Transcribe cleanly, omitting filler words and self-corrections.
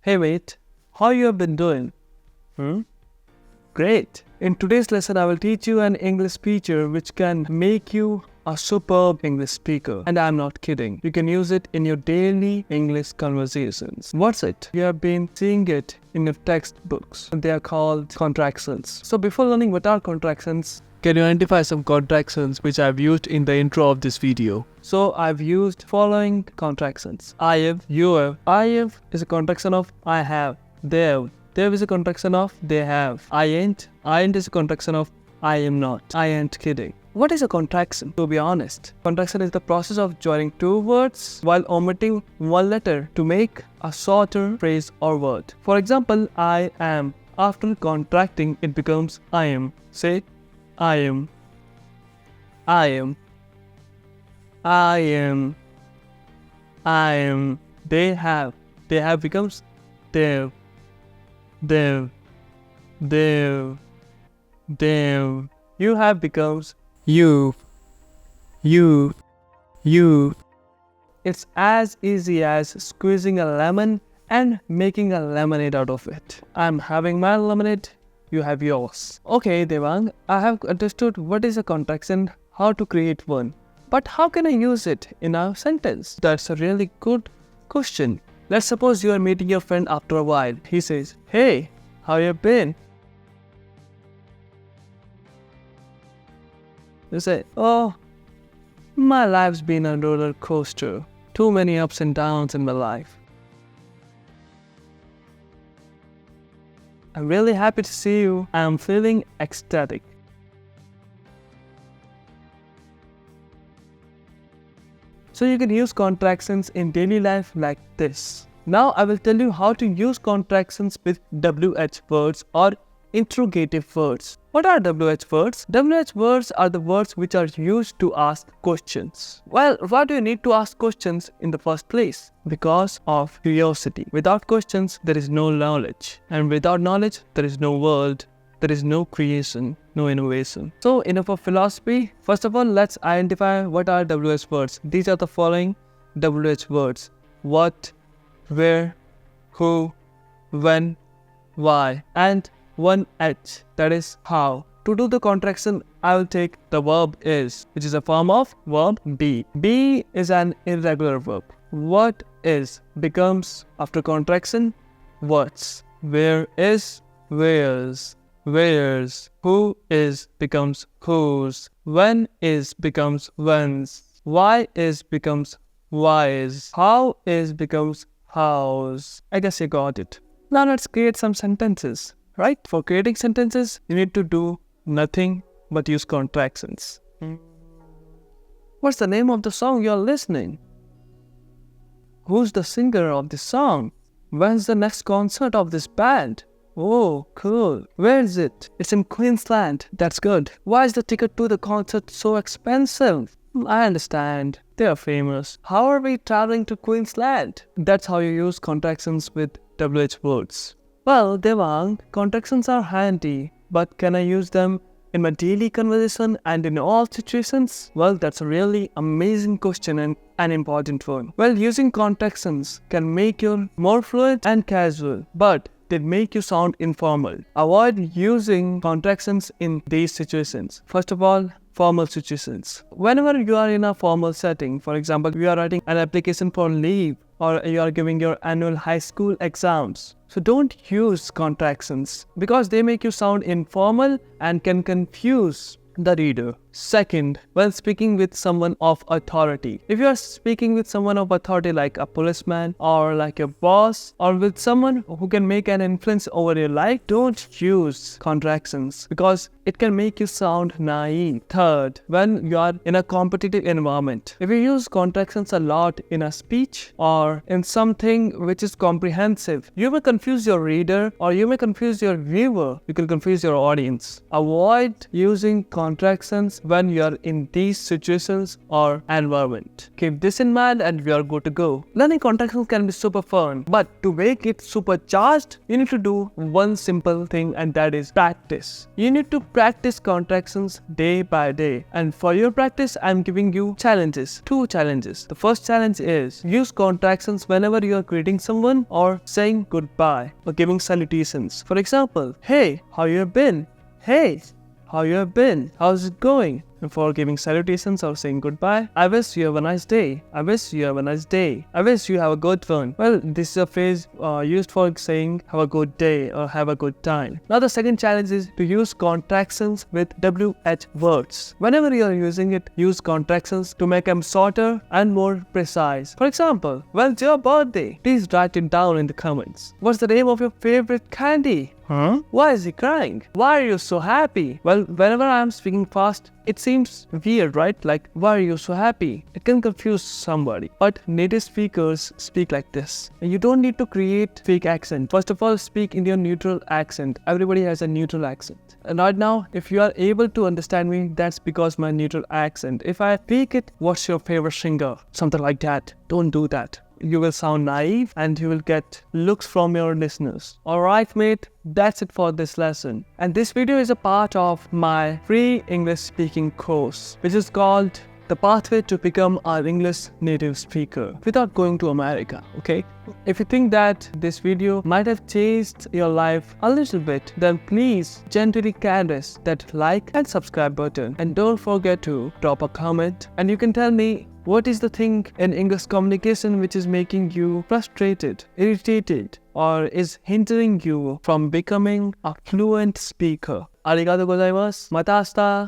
Hey mate, how you have been doing? Great. In today's lesson, I will teach you an English feature which can make you a superb English speaker. And I'm not kidding. You can use it in your daily English conversations. What's it? You have been seeing it in your textbooks. They are called contractions. So before learning what are contractions, can you identify some contractions which I've used in the intro of this video? So I've used following contractions. I have, you have. I have is a contraction of I have, they have. There is a contraction of they have. I ain't is a contraction of I am not. I ain't kidding. What is a contraction? To be honest, contraction is the process of joining two words while omitting one letter to make a shorter phrase or word. For example, I am. After contracting, it becomes I am. Say, I am. I am. I am. I am. They have. They have becomes they've. They've. They've. They've. You have becomes you've. You've. You've. It's as easy as squeezing a lemon and making a lemonade out of it. I'm having my lemonade, you have yours. Okay, Devang, I have understood what is a contraction, how to create one. But how can I use it in a sentence? That's a really good question. Let's suppose you are meeting your friend after a while. He says, "Hey, how you been?" You say, "Oh, my life's been a roller coaster. Too many ups and downs in my life. I'm really happy to see you. I'm feeling ecstatic." So you can use contractions in daily life like this. Now I will tell you how to use contractions with WH words or interrogative words. What are WH words? WH words are the words which are used to ask questions. Well, why do you need to ask questions in the first place? Because of curiosity. Without questions, there is no knowledge. And without knowledge, there is no world. There is no creation, no innovation. So enough of philosophy. First of all, let's identify what are WH words. These are the following WH words. What, where, who, when, why, and one H, that is how. To do the contraction, I will take the verb is, which is a form of verb be. Be is an irregular verb. What is becomes after contraction what's. Where is where's. Where's. Who is becomes whose. When is becomes when's. Why is becomes why's. How is becomes how's. I guess you got it. Now let's create some sentences. Right? For creating sentences, you need to do nothing but use contractions. What's the name of the song you're listening? Who's the singer of this song? When's the next concert of this band? Oh, cool. Where is it? It's in Queensland. That's good. Why is the ticket to the concert so expensive? I understand. They are famous. How are we traveling to Queensland? That's how you use contractions with WH words. Well, Devang, contractions are handy, but can I use them in my daily conversation and in all situations? Well, that's a really amazing question and an important one. Well, using contractions can make you more fluent and casual, but they make you sound informal. Avoid using contractions in these situations. First of all, formal situations. Whenever you are in a formal setting, for example, you are writing an application for leave or you are giving your annual high school exams. So don't use contractions because they make you sound informal and can confuse the reader. Second, when speaking with someone of authority. If you are speaking with someone of authority like a policeman or like your boss or with someone who can make an influence over your life, don't use contractions because it can make you sound naive. Third, when you are in a competitive environment. If you use contractions a lot in a speech or in something which is comprehensive, you may confuse your reader or you may confuse your viewer. You can confuse your audience. Avoid using contractions when you are in these situations or environment. Keep this in mind and we are good to go. Learning contractions can be super fun, but to make it supercharged, you need to do one simple thing, and that is practice. You need to practice contractions day by day. And for your practice, I'm giving you challenges. 2 challenges. The first challenge is use contractions whenever you are greeting someone or saying goodbye or giving salutations. For example, hey, how you been? Hey, how you have been? How's it going? And for giving salutations or saying goodbye, I wish you have a nice day. I wish you have a nice day. I wish you have a good one. Well, this is a phrase used for saying have a good day or have a good time. Now the second challenge is to use contractions with WH words. Whenever you are using it, use contractions to make them shorter and more precise. For example, when's your birthday? Please write it down in the comments. What's the name of your favorite candy? Huh? Why is he crying? Why are you so happy? Well, whenever I am speaking fast, it seems weird, right? Like, why are you so happy? It can confuse somebody. But native speakers speak like this. And you don't need to create fake accent. First of all, speak in your neutral accent. Everybody has a neutral accent. And right now, if you are able to understand me, that's because my neutral accent. If I speak it, what's your favorite singer? Something like that. Don't do that. You will sound naive and you will get looks from your listeners. Alright mate, that's it for this lesson. And this video is a part of my free English speaking course, which is called The Pathway to Become an English Native Speaker Without Going to America, okay? If you think that this video might have changed your life a little bit, then please gently caress that like and subscribe button. And don't forget to drop a comment, and you can tell me what is the thing in English communication which is making you frustrated, irritated, or is hindering you from becoming a fluent speaker. Arigatou gozaimasu. Mata ashita.